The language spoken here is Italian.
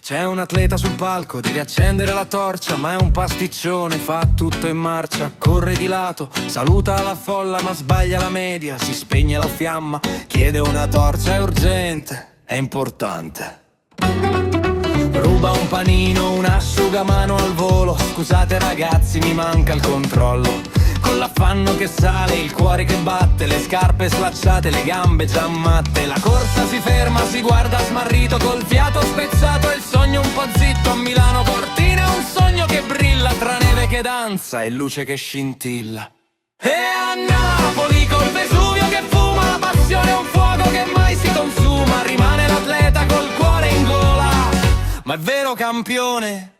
C'è un atleta sul palco, deve accendere la torcia, ma è un pasticcione, fa tutto in marcia. Corre di lato, saluta la folla, ma sbaglia la media, si spegne la fiamma, chiede una torcia, è urgente, è importante. Ruba un panino, un asciugamano al volo, scusate ragazzi, mi manca il controllo. Con l'affanno che sale, il cuore che batte, le scarpe slacciate, le gambe già matte. La corsa si ferma, si guarda smarrito, col fiato spezzato e il sogno un po' zitto. A Milano Cortina è un sogno che brilla, tra neve che danza e luce che scintilla. E a Napoli col Vesuvio che fuma, la passione è un fuoco che mai si consuma. Rimane l'atleta col cuore in gola, ma è vero campione